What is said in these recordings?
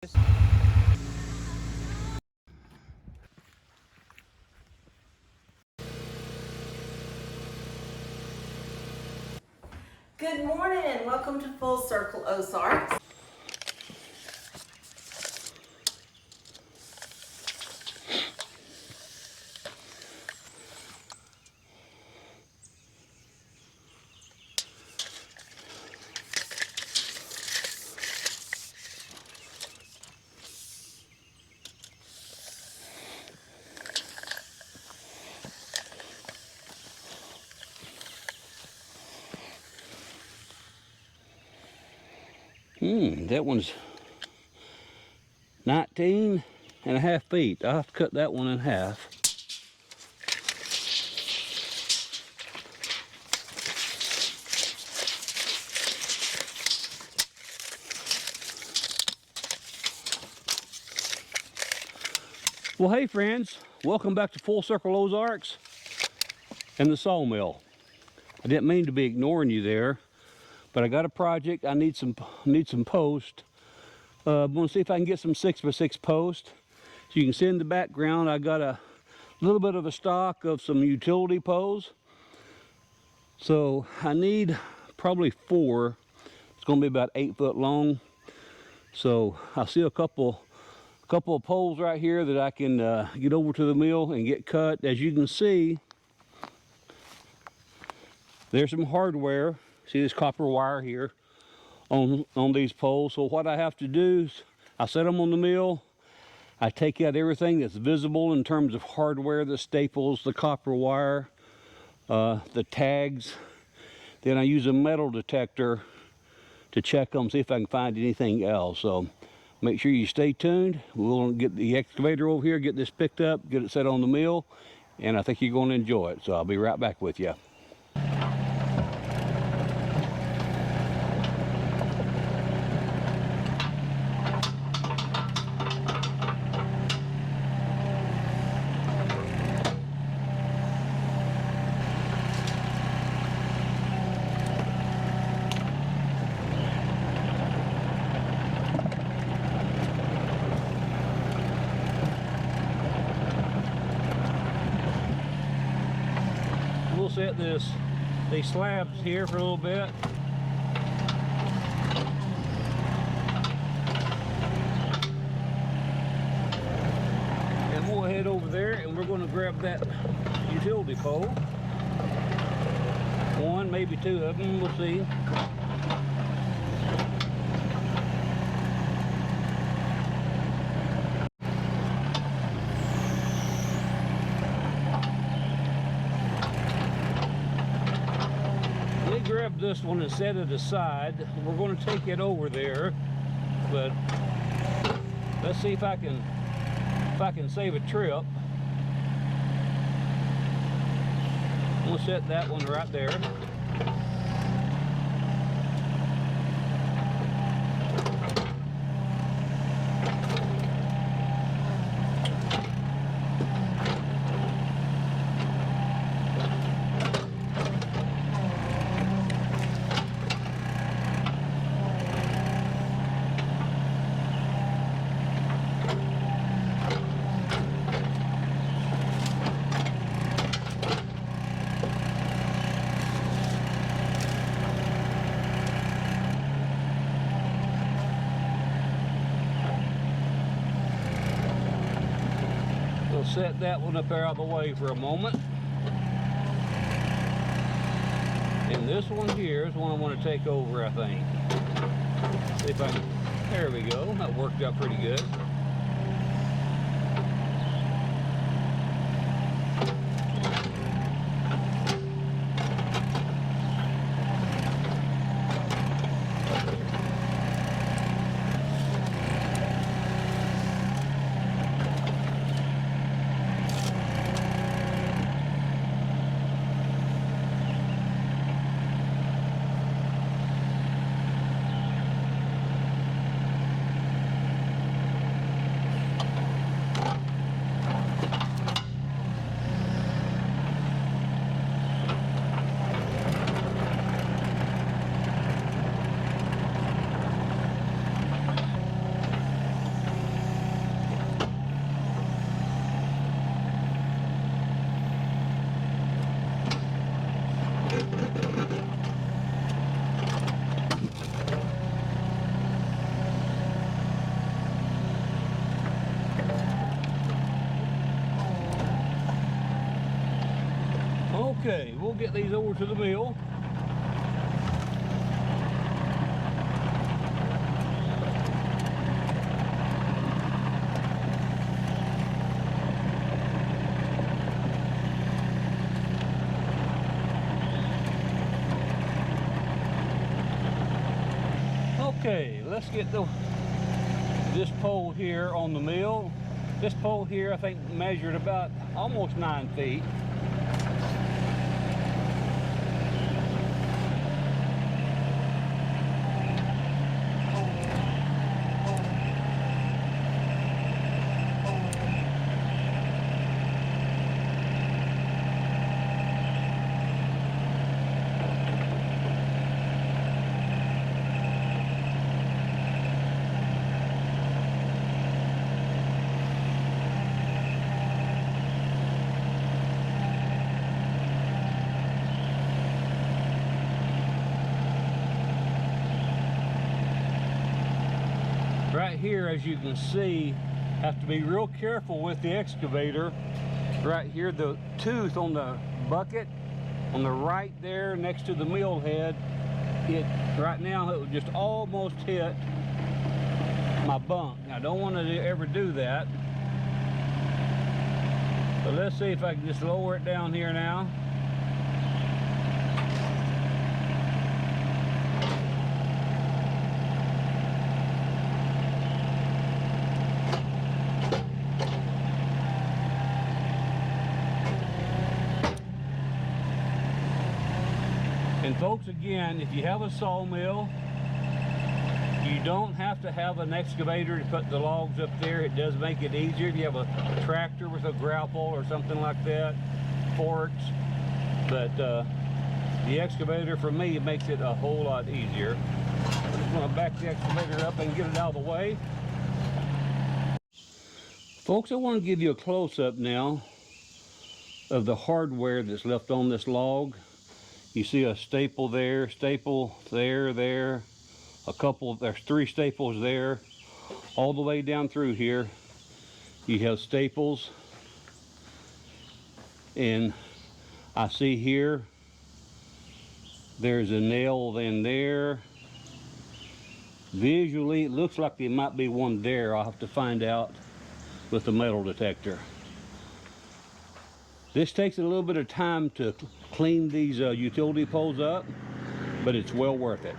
Good morning and welcome to Full Circle Ozarks. That one's 19.5 feet. I'll have to cut that one in half. Well, hey friends, welcome back to Full Circle Ozarks and the sawmill. I didn't mean to be ignoring you there, but I got a project. I need some post. I'm gonna see if I can get some 6x6 post. So you can see in the background, I got a little bit of a stock of some utility poles. So I need probably 4. It's gonna be about 8 foot long. So I see a couple of poles right here that I can get over to the mill and get cut. As you can see, there's some hardware. See this copper wire here on these poles. So what I have to do is I set them on the mill. I take out everything that's visible in terms of hardware, the staples, the copper wire, the tags. Then I use a metal detector to check them, see if I can find anything else. So make sure you stay tuned. We'll get the excavator over here, get this picked up, get it set on the mill, and I think you're going to enjoy it. So I'll be right back with you. We'll set these slabs here for a little bit. And we'll head over there and we're going to grab that utility pole. 1, maybe 2 of them, we'll see. Grab this one and set it aside. We're going to take it over there, but let's see if I can save a trip. We'll set that one right there. Set that one up there out of the way for a moment. And this one here is one I want to take over, I think. See if I can, there we go. That worked out pretty good. Okay, we'll get these over to the mill. Okay, let's get this pole here on the mill. This pole here I think measured about almost 9 feet. Right here, as you can see, have to be real careful with the excavator. Right here, the tooth on the bucket on the right there next to the mill head, right now it would just almost hit my bunk. I don't want to ever do that, but let's see if I can just lower it down here now. And folks, again, if you have a sawmill, you don't have to have an excavator to put the logs up there. It does make it easier if you have a tractor with a grapple or something like that, forks. But the excavator, for me, it makes it a whole lot easier. I'm just going to back the excavator up and get it out of the way. Folks, I want to give you a close-up now of the hardware that's left on this log. You see a staple there, there, a couple, there's 3 staples there. All the way down through here, you have staples. And I see here, there's a nail in there. Visually, it looks like there might be one there. I'll have to find out with the metal detector. This takes a little bit of time to clean these utility poles up, but it's well worth it.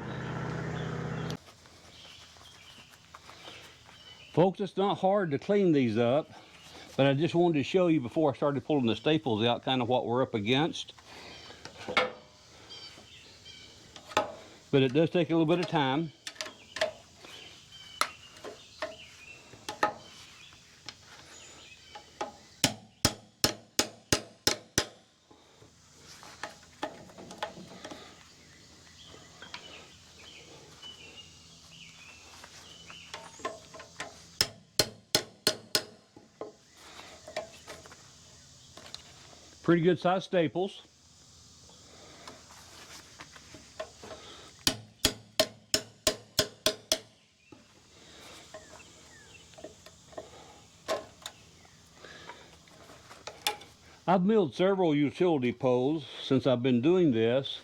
Folks, it's not hard to clean these up, but I just wanted to show you before I started pulling the staples out kind of what we're up against. But it does take a little bit of time. Pretty good sized staples. I've milled several utility poles since I've been doing this,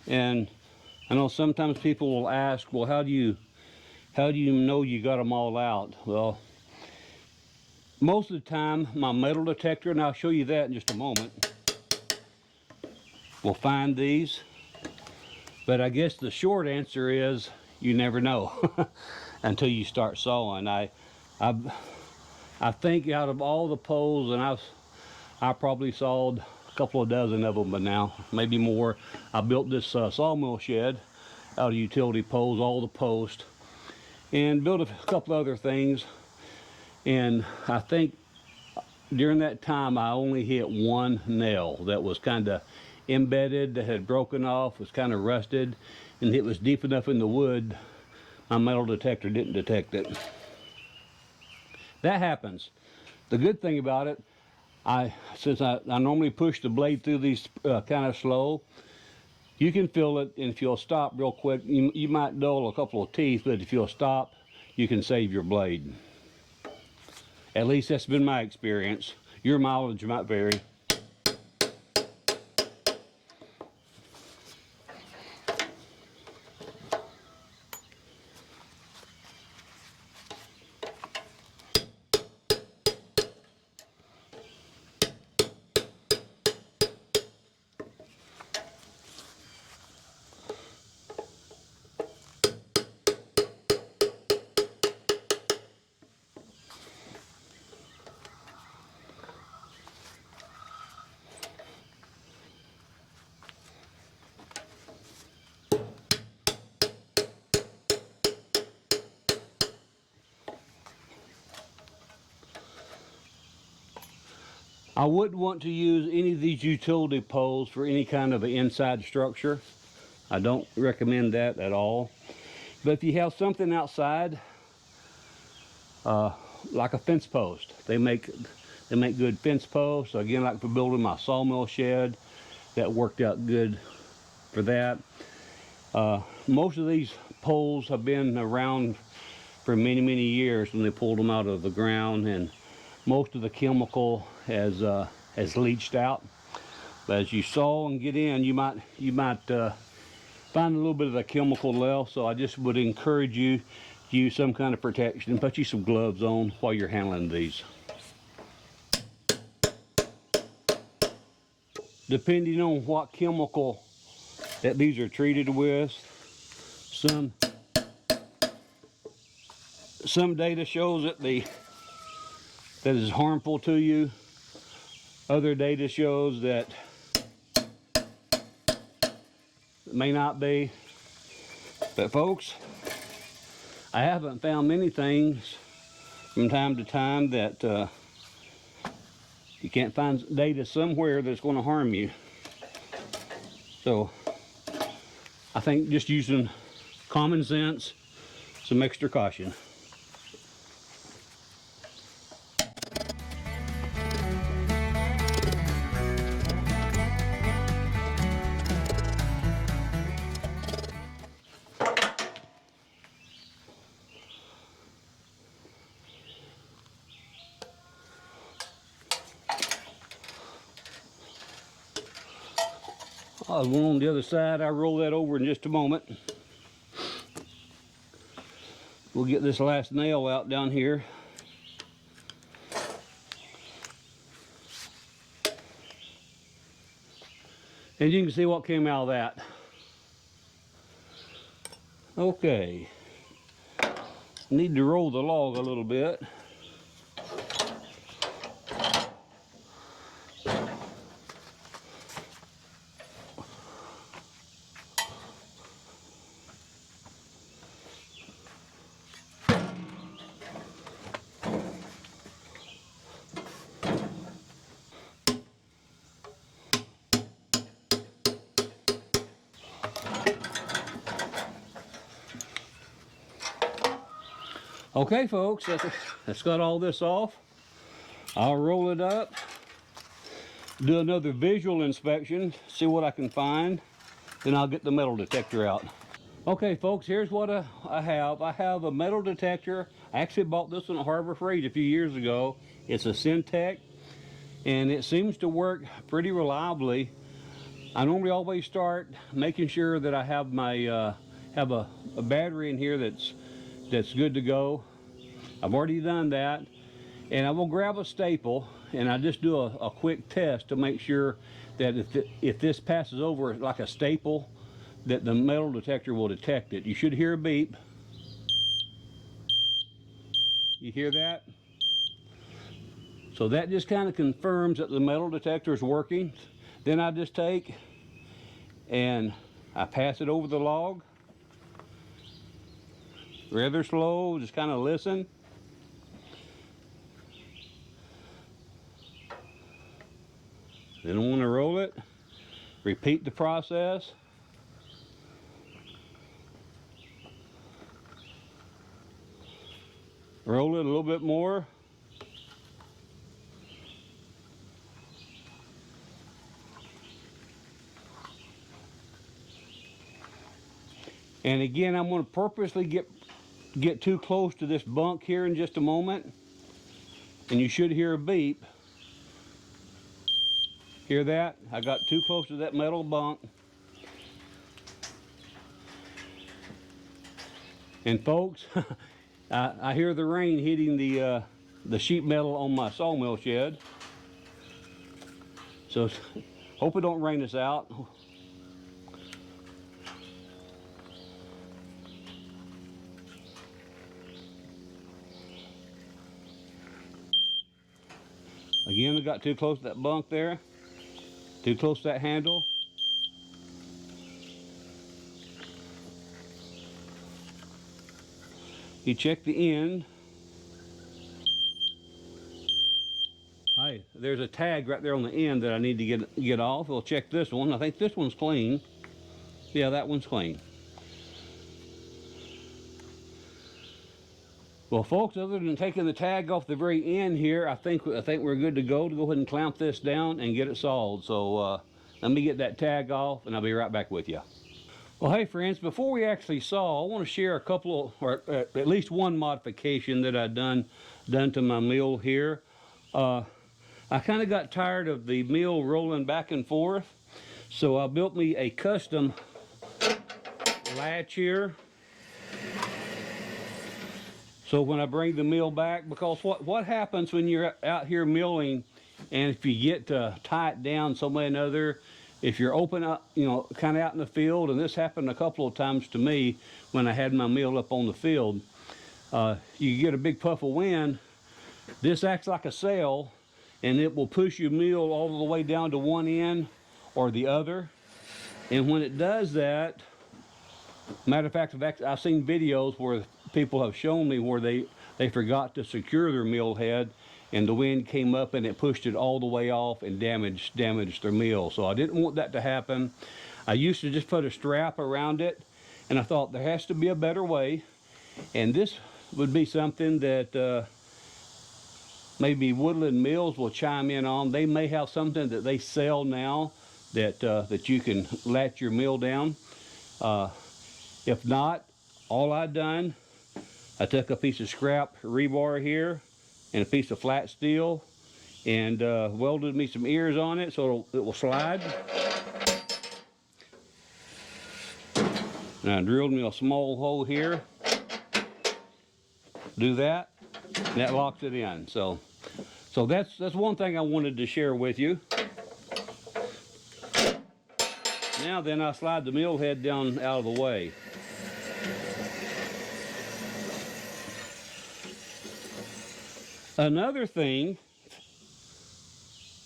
and I know sometimes people will ask, well, how do you know you got them all out? Well, most of the time my metal detector, and I'll show you that in just a moment, will find these. But I guess the short answer is you never know until you start sawing. I think out of all the poles, and I probably sawed a couple of dozen of them by now, maybe more. I built this sawmill shed out of utility poles, all the posts, and built a couple other things. And I think during that time I only hit one nail that was kind of embedded, that had broken off, was kind of rusted, and it was deep enough in the wood my metal detector didn't detect it. That happens. The good thing about it, since I normally push the blade through these kind of slow, You can feel it, and if you'll stop real quick, you might dull a couple of teeth, but if you'll stop, you can save your blade. At least that's been my experience. Your mileage might vary. I wouldn't want to use any of these utility poles for any kind of an inside structure. I don't recommend that at all. But if you have something outside, like a fence post, they make good fence posts. So again, like for building my sawmill shed, that worked out good for that. Most of these poles have been around for many, many years when they pulled them out of the ground, and most of the chemical has leached out. But as you saw and get in, you might find a little bit of the chemical left. So I just would encourage you to use some kind of protection and put you some gloves on while you're handling these. Depending on what chemical that these are treated with, some data shows that that is harmful to you. Other data shows that it may not be. But folks, I haven't found many things from time to time that you can't find data somewhere that's going to harm you. So I think just using common sense, some extra caution. One on the other side, I'll roll that over in just a moment. We'll get this last nail out down here. And you can see what came out of that. Okay. Need to roll the log a little bit. Okay, folks, that's got all this off. I'll roll it up, do another visual inspection, see what I can find, then I'll get the metal detector out. Okay, folks, here's what I have. I have a metal detector. I actually bought this one at Harbor Freight a few years ago. It's a Syntec, and it seems to work pretty reliably. I normally always start making sure that I have my have a battery in here that's good to go. I've already done that, and I will grab a staple and I just do a quick test to make sure that if this passes over like a staple, that the metal detector will detect it. You should hear a beep. You hear that? So that just kind of confirms that the metal detector is working. Then I just take and I pass it over the log. Rather slow, just kind of listen. Then I want to roll it. Repeat the process. Roll it a little bit more. And again, I'm going to purposely get too close to this bunk here in just a moment. And you should hear a beep. Hear that? I got too close to that metal bunk. And folks, I hear the rain hitting the sheet metal on my sawmill shed. So hope it don't rain us out. Again, I got too close to that bunk there. Too close to that handle. You check the end. Hey, there's a tag right there on the end that I need to get off. We'll check this one. I think this one's clean. Yeah, that one's clean. Well, folks, other than taking the tag off the very end here, I think we're good to go ahead and clamp this down and get it sawed. So let me get that tag off, and I'll be right back with you. Well, hey friends, before we actually saw, I want to share a couple, or at least one modification that I've done to my mill here. I kind of got tired of the mill rolling back and forth, so I built me a custom latch here. So when I bring the mill back, because what happens when you're out here milling, and if you get to tie it down some way or another, if you're open up, you know, kind of out in the field, and this happened a couple of times to me when I had my mill up on the field, you get a big puff of wind, this acts like a sail, and it will push your mill all the way down to one end or the other. And when it does that, matter of fact, I've seen videos where people have shown me where they forgot to secure their mill head, and the wind came up and it pushed it all the way off and damaged their mill. So I didn't want that to happen. I used to just put a strap around it, and I thought there has to be a better way. And this would be something that maybe Woodland Mills will chime in on. They may have something that they sell now that you can latch your mill down. If not, all I've done, I took a piece of scrap rebar here and a piece of flat steel and welded me some ears on it so it will slide. And I drilled me a small hole here. Do that, and that locks it in. So that's one thing I wanted to share with you. Now then, I slide the mill head down out of the way. Another thing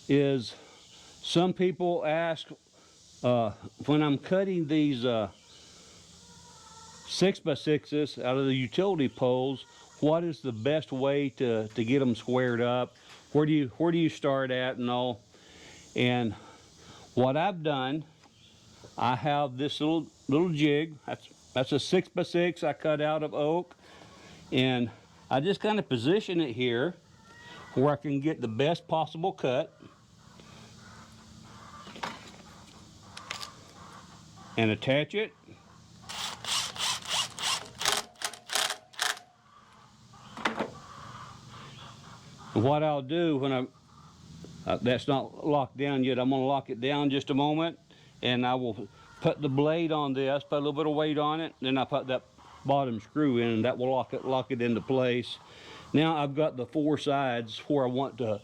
is some people ask when I'm cutting these 6x6s out of the utility poles, what is the best way to get them squared up? Where do you start at and all? And what I've done, I have this little jig. That's a 6x6 I cut out of oak, and I just kind of position it here where I can get the best possible cut. And attach it. And what I'll do when that's not locked down yet, I'm going to lock it down just a moment, and I will put the blade on this, put a little bit of weight on it, then I put that bottom screw in, and that will lock it into place. Now I've got the four sides where I want to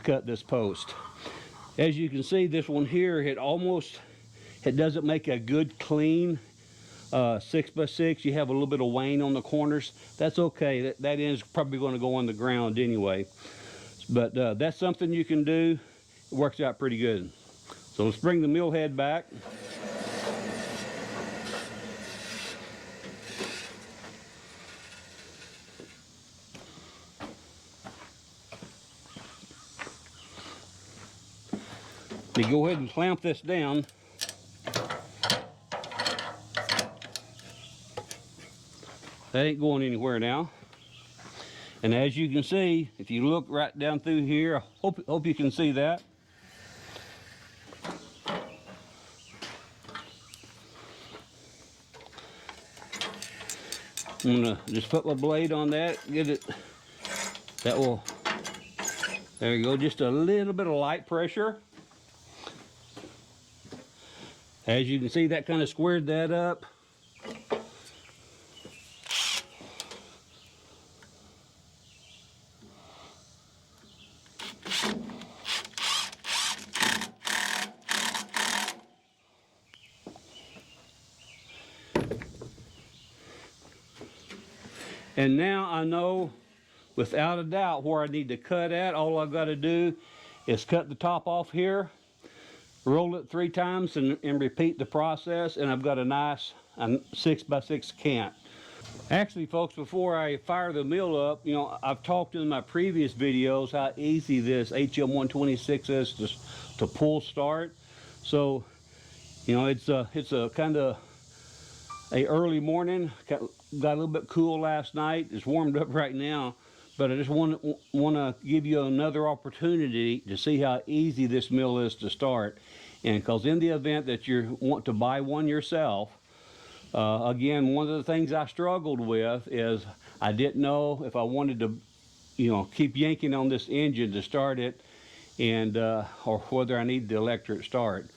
cut this post. As you can see, this one here, it doesn't make a good clean 6x6. You have a little bit of wane on the corners. That's okay. That end's probably going to go on the ground anyway. But that's something you can do. It works out pretty good. So let's bring the mill head back. You go ahead and clamp this down. That ain't going anywhere now. And as you can see, if you look right down through here, I hope you can see that. I'm gonna just put my blade on that, get it, that will, there you go, just a little bit of light pressure. As you can see, that kind of squared that up. And now I know without a doubt where I need to cut at. All I've got to do is cut the top off here, roll it 3 times and repeat the process, and I've got a nice 6x6 cant. Actually, folks, before I fire the mill up, you know, I've talked in my previous videos how easy this HM126 is to pull start. So, you know, it's a kind of a early morning. Got a little bit cool last night. It's warmed up right now, but I just want to give you another opportunity to see how easy this mill is to start. And because in the event that you want to buy one yourself, again, one of the things I struggled with is I didn't know if I wanted to, you know, keep yanking on this engine to start it, and or whether I need the electric start.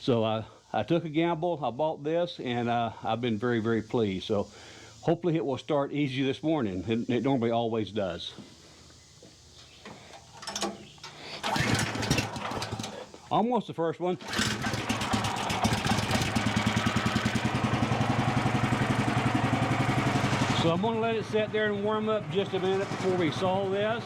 So I took a gamble. I bought this, and I've been very, very pleased. So hopefully it will start easy this morning. It normally always does. Almost the first one. So I'm going to let it sit there and warm up just a minute before we saw this.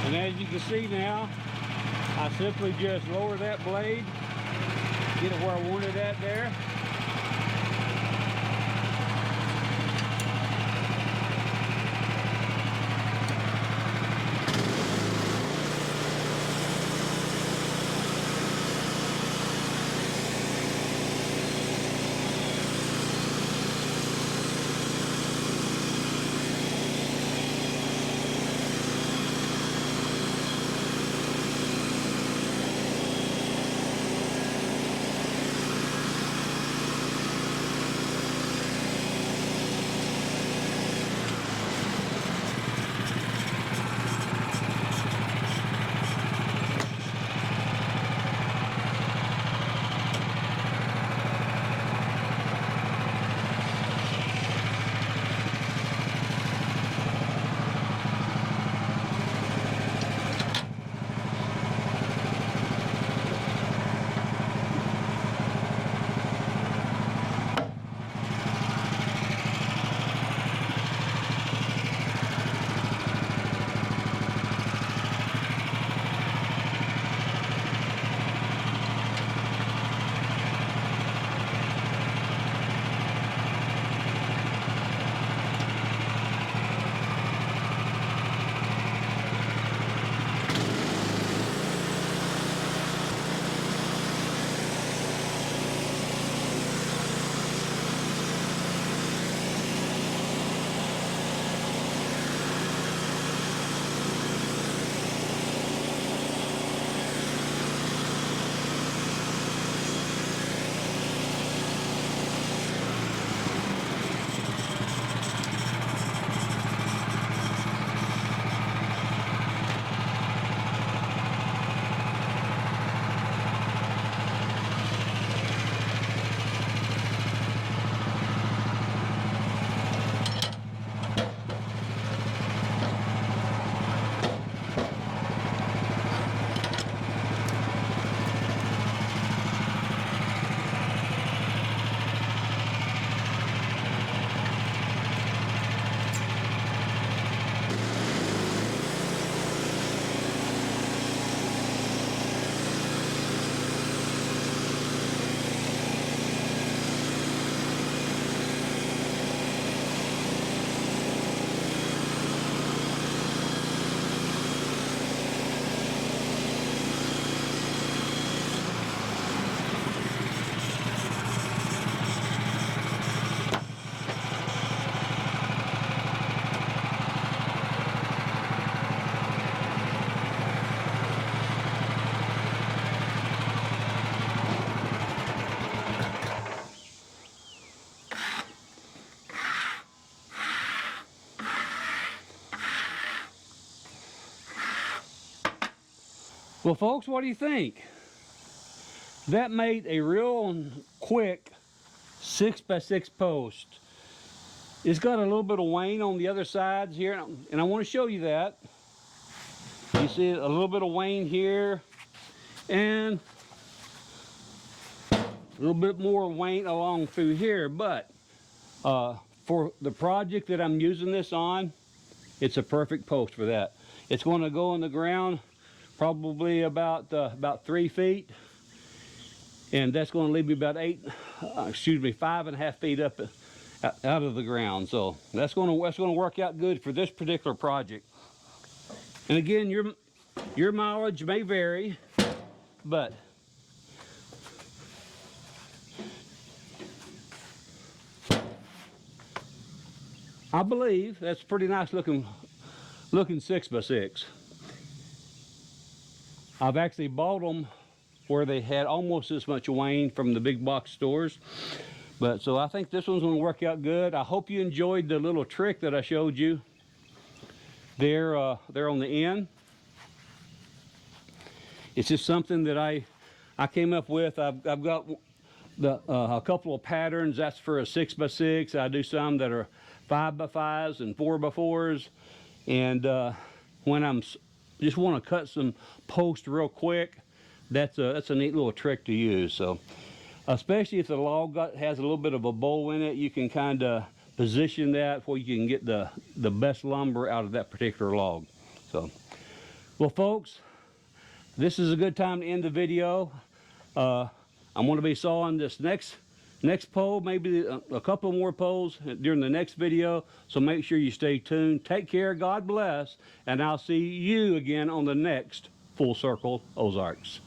And as you can see now, I simply just lower that blade, get it where I want it at there. Well, folks, what do you think? That made a real quick 6x6 post. It's got a little bit of wane on the other sides here, and I want to show you that. You see a little bit of wane here, and a little bit more wane along through here, but for the project that I'm using this on, it's a perfect post for that. It's going to go in the ground probably about 3 feet, and that's going to leave me about 5.5 feet up out of the ground. So that's going to work out good for this particular project. And again, your mileage may vary, but I believe that's pretty nice looking 6x6. I've actually bought them where they had almost this much wane from the big box stores. But so I think this one's going to work out good. I hope you enjoyed the little trick that I showed you there on the end. It's just something that I came up with. I've got a couple of patterns. That's for a 6x6. I do some that are 5x5s and 4x4s. And when I'm just want to cut some posts real quick, that's a neat little trick to use. So especially if the log has a little bit of a bowl in it, you can kind of position that where you can get the best lumber out of that particular log. So, well, folks, this is a good time to end the video. I'm going to be sawing this next pole, maybe a couple more poles during the next video. So make sure you stay tuned. Take care, God bless, and I'll see you again on the next Full Circle Ozarks.